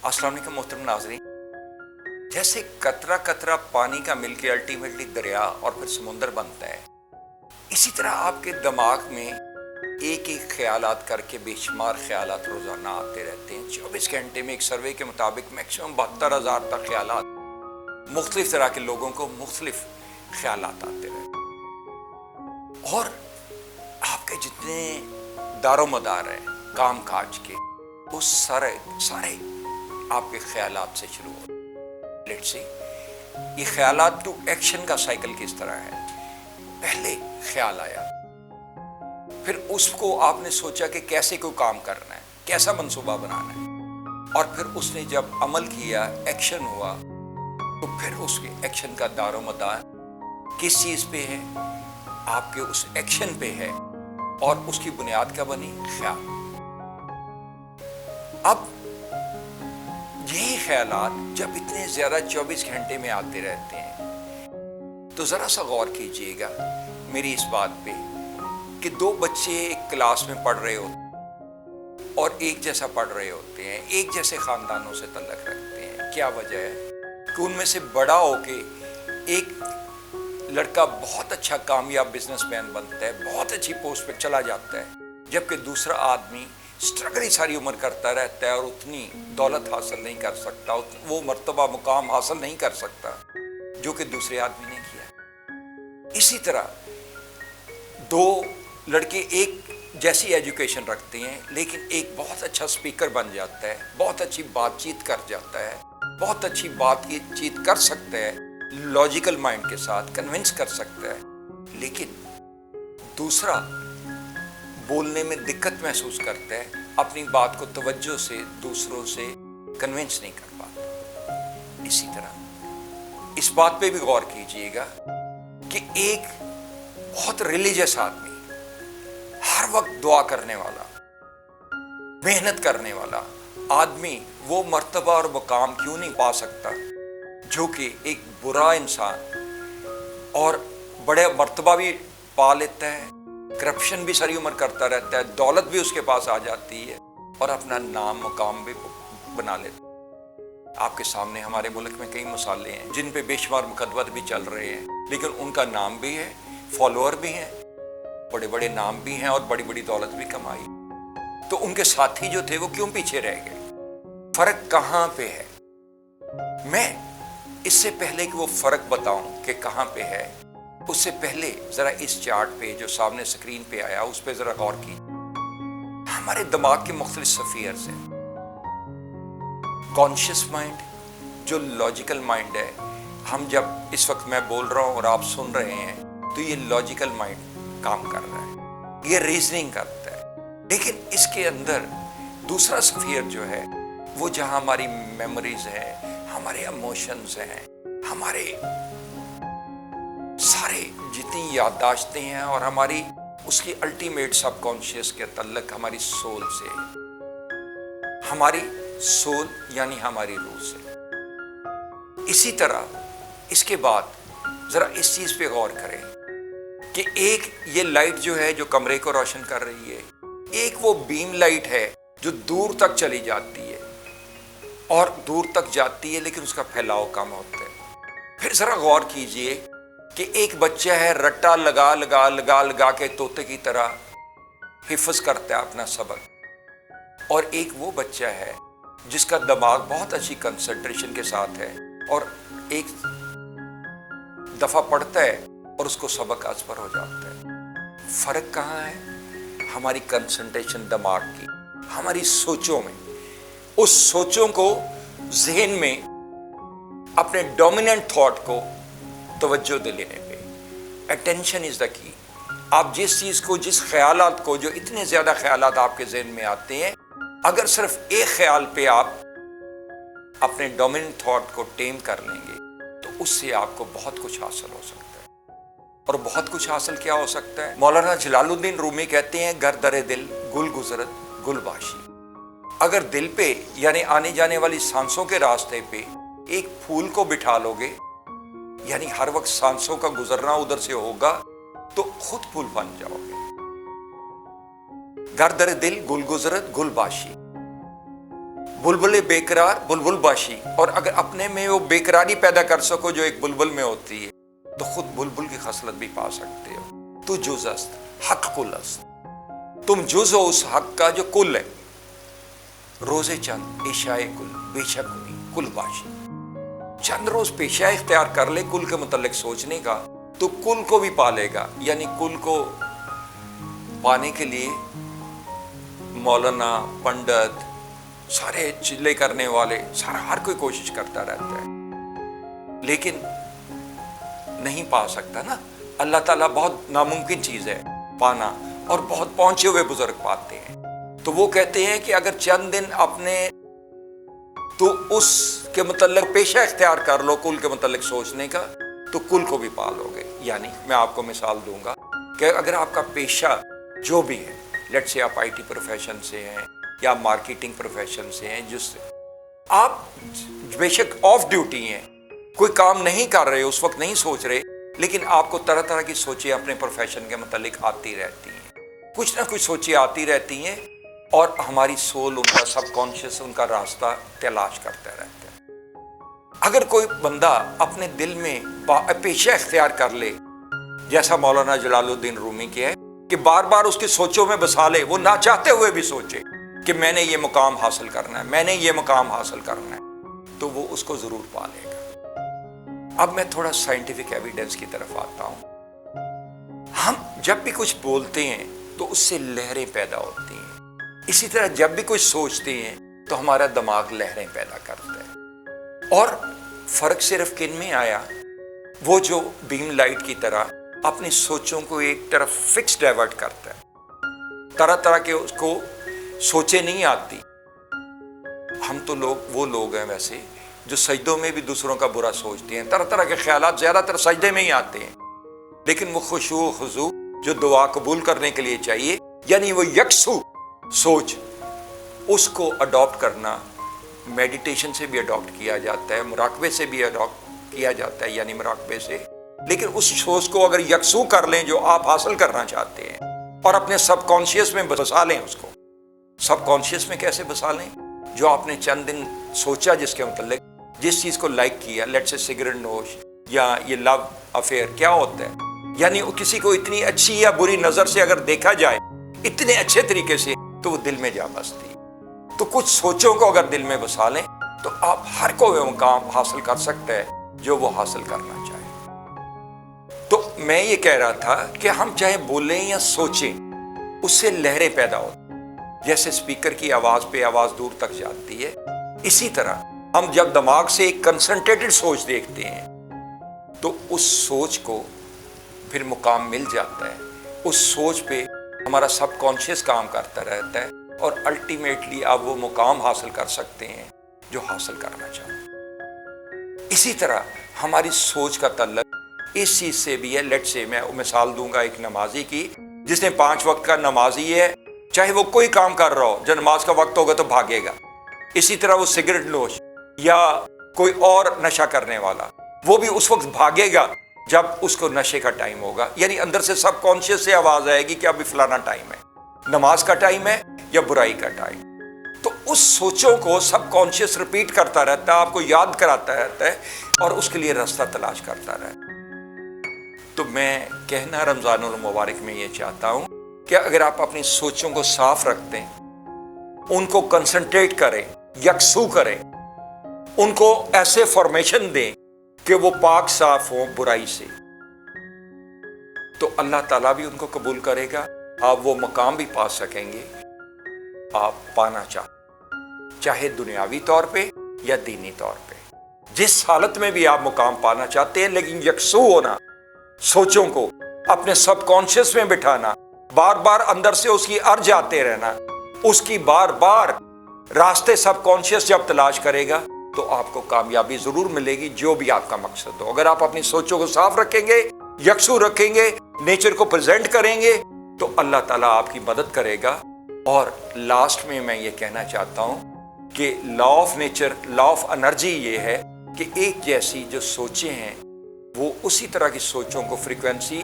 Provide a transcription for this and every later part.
अस्सलाम वालेकुम मोहतरम नाज़रीन। जैसे कतरा कतरा पानी का मिलके अल्टीमेटली दरिया और फिर समुंदर बनता है, इसी तरह आपके दिमाग में एक एक ख्यालात करके बेशुमार ख्यालात रोज़ाना आते रहते हैं। 24 घंटे में एक सर्वे के मुताबिक मैक्सिमम 72,000 तक ख्यालात मुख्तलिफ तरह के लोगों को मुख्तलिफ ख्यालात आते रहते हैं। और आपके जितने दारोमदार हैं काम काज के, वो सारे आपके ख्यालात से शुरू होते हैं। लेट्स सी, ये ख्यालात टू एक्शन का साइकिल किस तरह है। पहले ख्याल आया, फिर उसको आपने सोचा कि कैसे कोई काम करना है, कैसा मंसूबा बनाना है, और फिर उसने जब अमल किया, एक्शन हुआ, तो फिर उसके एक्शन का दारोमदार किस चीज़ पे है, आपके उस एक्शन पे है, और उसकी बुनियाद क्या बनी, ख्याल। अब यही ख्यालात जब इतने ज़्यादा 24 घंटे में आते रहते हैं, तो ज़रा सा गौर कीजिएगा मेरी इस बात पे कि दो बच्चे एक क्लास में पढ़ रहे होते और एक जैसा पढ़ रहे होते हैं, एक जैसे ख़ानदानों से तल्लक रखते हैं। क्या वजह है कि उनमें से बड़ा होके एक लड़का बहुत अच्छा कामयाब बिजनेसमैन बनता है, बहुत अच्छी पोस्ट पे चला जाता है, जबकि दूसरा आदमी स्ट्रगल ही सारी उम्र करता रहता है और उतनी दौलत हासिल नहीं कर सकता, वो मर्तबा मुकाम हासिल नहीं कर सकता जो कि दूसरे आदमी ने किया। इसी तरह दो लड़के एक जैसी एजुकेशन रखते हैं, लेकिन एक बहुत अच्छा स्पीकर बन जाता है, बहुत अच्छी बातचीत कर जाता है, बहुत अच्छी बातचीत कर सकता है, लॉजिकल माइंड के साथ कन्विंस कर सकता है, लेकिन दूसरा बोलने में दिक्कत महसूस करता है, अपनी बात को तवज्जो से दूसरों से कन्विंस नहीं कर पाता। इसी तरह इस बात पे भी गौर कीजिएगा कि एक बहुत रिलीजियस आदमी, हर वक्त दुआ करने वाला, मेहनत करने वाला आदमी वो मर्तबा और मुकाम क्यों नहीं पा सकता जो कि एक बुरा इंसान और बड़े मर्तबा भी पा लेता है, करप्शन भी सारी उम्र करता रहता है, दौलत भी उसके पास आ जाती है और अपना नाम मुकाम भी बना लेता है। आपके सामने हमारे मुल्क में कई मिसालें हैं जिन पे बेशुमार मुकदमत भी चल रहे हैं, लेकिन उनका नाम भी है, फॉलोअर भी हैं, बड़े बड़े नाम भी हैं और बड़ी बड़ी दौलत भी कमाई, तो उनके साथी जो थे वो क्यों पीछे रह गए? फर्क कहाँ पे है? मैं इससे पहले कि वो फर्क बताऊं कि कहाँ पे है, उससे पहले जरा इस चार्ट पे जो सामने स्क्रीन पे आया उस पे जरा गौर की। हमारे दिमाग के मुख्तलिफ स्फीयर्स हैं। कॉन्शियस माइंड जो लॉजिकल माइंड है, हम जब इस वक्त मैं बोल रहा हूं और आप सुन रहे हैं तो ये लॉजिकल माइंड काम कर रहा है, ये रीजनिंग करता है। लेकिन इसके अंदर दूसरा स्फीयर जो है वो जहां हमारी मेमोरीज है, हमारे इमोशंस हैं, हमारे सारे जितनी याददाश्तें हैं और हमारी उसकी अल्टीमेट सबकॉन्शियस के तल्लक हमारी सोल से, हमारी सोल यानी हमारी रूह से। इसी तरह इसके बाद जरा इस चीज पे गौर करें कि एक ये लाइट जो है जो कमरे को रोशन कर रही है, एक वो बीम लाइट है जो दूर तक चली जाती है और दूर तक जाती है लेकिन उसका फैलाव कम होता है। फिर जरा गौर कीजिए कि एक बच्चा है रट्टा लगा लगा लगा लगा के तोते की तरह हिफ्ज करता है अपना सबक, और एक वो बच्चा है जिसका दिमाग बहुत अच्छी कंसंट्रेशन के साथ है और एक दफा पढ़ता है और उसको सबक असर हो जाता है। फर्क कहाँ है? हमारी कंसंट्रेशन दिमाग की, हमारी सोचों में, उस सोचों को जहन में अपने डोमिनेंट थॉट को तवज्जो दे लेने पे। Attention is the key. आप जिस चीज को, जिस ख्यालात को, जो इतने ज्यादा ख्यालात आपके जहन में आते हैं, अगर सिर्फ एक ख्याल पे आप अपने डोमिनेंट थॉट को टेम कर लेंगे तो उससे आपको बहुत कुछ हासिल हो सकता है। और बहुत कुछ हासिल क्या हो सकता है? मौलाना जलालुद्दीन रूमी कहते हैं, घर दरे दिल गुल गुजरत गुलबाशी। अगर दिल पे यानी आने जाने वाली सांसों के रास्ते पे एक फूल को बिठा लोगे, यानी हर वक्त सांसों का गुजरना उधर से होगा, तो खुद फूल बन जाओगे। घर दर दिल गुल गुजरत गुलबाशी। बुलबुल बेकरार बुलबुल बाशी, और अगर अपने में वो बेकरारी पैदा कर सको जो एक बुलबुल में होती है, तो खुद बुलबुल की खसलत भी पा सकते हो। तू जुज़ अस्त हक कुल अस्त, तुम जुज़ हो उस हक का जो कुल है। रोजे चंद इशाए कुल बेशक हुई कुल बाशी, चंद रोज पेशा इख्तियार कर ले कुल के मुतल्लिक सोचने का, तो कुल को भी पालेगा। यानी कुल को पाने के लिए मौलाना, पंडित, सारे चिल्ले करने वाले, सारा हर कोई कोशिश करता रहता है, लेकिन नहीं पा सकता ना। अल्लाह ताला बहुत नामुमकिन चीज है पाना, और बहुत पहुंचे हुए बुजुर्ग पाते हैं। तो वो कहते हैं कि अगर चंद दिन अपने तो उसके मुतल्लिक पेशा इख्तियार कर लो कुल के मुतल्लिक सोचने का, तो कुल को भी पालोगे। यानी मैं आपको मिसाल दूंगा कि अगर आपका पेशा जो भी है, लेट्स से आप आईटी प्रोफेशन से हैं या मार्केटिंग प्रोफेशन से हैं, जिससे आप बेशक ऑफ ड्यूटी हैं, कोई काम नहीं कर रहे, उस वक्त नहीं सोच रहे, लेकिन आपको तरह तरह की सोचें अपने प्रोफेशन के मुतालिक आती रहती हैं, कुछ ना कुछ सोचें आती रहती हैं, और हमारी सोल, उनका सबकॉन्शियस, उनका रास्ता तलाश करता रहता है। अगर कोई बंदा अपने दिल में पेशा इख्तियार कर ले, जैसा मौलाना जलालुद्दीन रूमी की है कि बार बार उसकी सोचों में बसा ले, वो ना चाहते हुए भी सोचे कि मैंने ये मुकाम हासिल करना है, मैंने ये मुकाम हासिल करना है, तो वो उसको जरूर पा लेगा। अब मैं थोड़ा साइंटिफिक एविडेंस की तरफ आता हूं। हम जब भी कुछ बोलते हैं तो उससे लहरें पैदा होती हैं, इसी तरह जब भी कुछ सोचते हैं तो हमारा दिमाग लहरें पैदा करता है। और फर्क सिर्फ किन में आया, वो जो बीम लाइट की तरह अपनी सोचों को एक तरफ फिक्स डाइवर्ट करता है, तरह तरह के उसको सोचे नहीं आती। हम तो वो लोग हैं वैसे जो सजदों में भी दूसरों का बुरा सोचते हैं, तरह तरह के ख्यालात ज्यादातर सजदे में ही आते हैं, लेकिन वो खुशू खुजू जो दुआ कबूल करने के लिए चाहिए, यानी वो यकसू सोच, उसको अडॉप्ट करना मेडिटेशन से भी अडॉप्ट किया जाता है, मुराकबे से भी अडॉप्ट किया जाता है, यानी मुराकबे से। लेकिन उस सोच को अगर यकसू कर लें जो आप हासिल करना चाहते हैं, और अपने सबकॉन्शियस में बसा लें उसको। सबकॉन्शियस में कैसे बसा लें? जो आपने चंद दिन सोचा, जिसके मुतल्लिक जिस चीज को लाइक किया, लेट्स से सिगरेट नोश या ये लव अफेयर क्या होता है, यानी किसी को इतनी अच्छी या बुरी नजर से अगर देखा जाए इतने अच्छे तरीके से, तो वो दिल में जा बसती। तो कुछ सोचों को अगर दिल में बसा लें तो आप हर कोई मुकाम हासिल कर सकते हैं जो वो हासिल करना चाहे। तो मैं ये कह रहा था कि हम चाहे बोलें या सोचें, उससे लहरें पैदा होती। जैसे स्पीकर की आवाज पे आवाज दूर तक जाती है, इसी तरह हम जब दिमाग से एक कंसंट्रेटेड सोच देखते हैं तो उस सोच को फिर मुकाम मिल जाता है। उस सोच पे हमारा सबकॉन्शियस काम करता रहता है, और अल्टीमेटली आप वो मुकाम हासिल कर सकते हैं जो हासिल करना चाहते हैं। इसी तरह हमारी सोच का तल्लुक इस चीज से भी है। लेट्स से मैं मिसाल दूंगा एक नमाजी की, जिसने 5 वक्त का नमाजी है, चाहे वो कोई काम कर रहा हो, जब नमाज का वक्त होगा तो भागेगा। इसी तरह वो सिगरेट नोश या कोई और नशा करने वाला, वो भी उस वक्त भागेगा जब उसको नशे का टाइम होगा। यानी अंदर से सबकॉन्शियस से आवाज आएगी कि अभी फलाना टाइम है, नमाज का टाइम है या बुराई का टाइम। तो उस सोचों को सबकॉन्शियस रिपीट करता रहता है, आपको याद कराता रहता है, और उसके लिए रास्ता तलाश करता रहता है। तो मैं कहना रमजानुल मुबारक में ये चाहता हूं कि अगर आप अपनी सोचों को साफ रखते हैं, उनको कंसंट्रेट करें, यकसू करें, उनको ऐसे फॉर्मेशन दें कि वो पाक साफ हो बुराई से, तो अल्लाह ताला भी उनको कबूल करेगा। आप वो मकाम भी पा सकेंगे आप पाना चाहे दुनियावी तौर पे या दीनी तौर पे। जिस हालत में भी आप मुकाम पाना चाहते हैं, लेकिन यकसू होना, सोचों को अपने सबकॉन्शियस में बिठाना, बार बार अंदर से उसकी अर्ज आते रहना, उसकी बार बार रास्ते सबकॉन्शियस जब तलाश करेगा तो आपको कामयाबी जरूर मिलेगी, जो भी आपका मकसद हो। अगर आप अपनी सोचों को साफ रखेंगे, यकसू रखेंगे, नेचर को प्रेजेंट करेंगे, तो अल्लाह ताला आपकी मदद करेगा। और लास्ट में मैं ये कहना चाहता हूँ कि law of nature, law of energy ये है कि एक जैसी जो सोचें हैं वो उसी तरह की सोचों को फ्रीक्वेंसी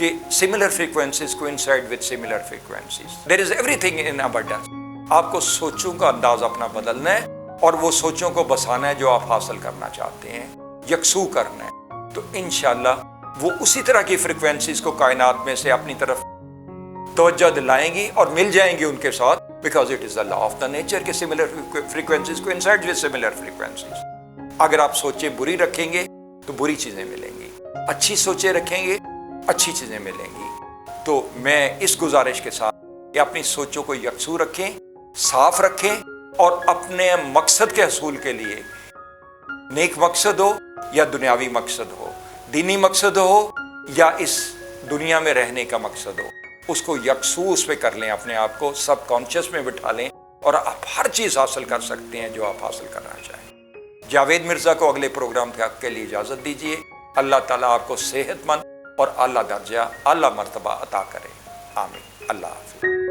के similar frequencies coincide with similar frequencies. There is everything in abundance. आपको सोचों का अंदाज अपना बदलना है, اور وہ سوچوں کو بسانا ہے جو آپ حاصل کرنا چاہتے ہیں، یکسو کرنا ہے، تو انشاءاللہ وہ اسی طرح کی فریکوینسیز کو کائنات میں سے اپنی طرف توجہ دلائیں گی اور مل جائیں گی ان کے ساتھ، because it is the law of the nature کے سملر فریکوینسیز کو انسائڈ ود سملر فریکوینسیز۔ اگر آپ سوچیں بری رکھیں گے تو بری چیزیں ملیں گی، اچھی سوچیں رکھیں گے اچھی چیزیں ملیں گی۔ تو میں اس گزارش کے ساتھ کہ اپنی سوچوں کو یکسو رکھیں، صاف رکھیں، اور اپنے مقصد کے حصول کے لیے، نیک مقصد ہو یا دنیاوی مقصد ہو، دینی مقصد ہو یا اس دنیا میں رہنے کا مقصد ہو، اس کو یکسو اس پہ کر لیں، اپنے آپ کو سب کانشیس میں بٹھا لیں، اور آپ ہر چیز حاصل کر سکتے ہیں جو آپ حاصل کرنا چاہیں۔ جاوید مرزا کو اگلے پروگرام کے لیے اجازت دیجیے۔ اللہ تعالیٰ آپ کو صحت مند اور اعلیٰ درجہ، اعلیٰ مرتبہ عطا کرے، آمین۔ اللہ حافظ۔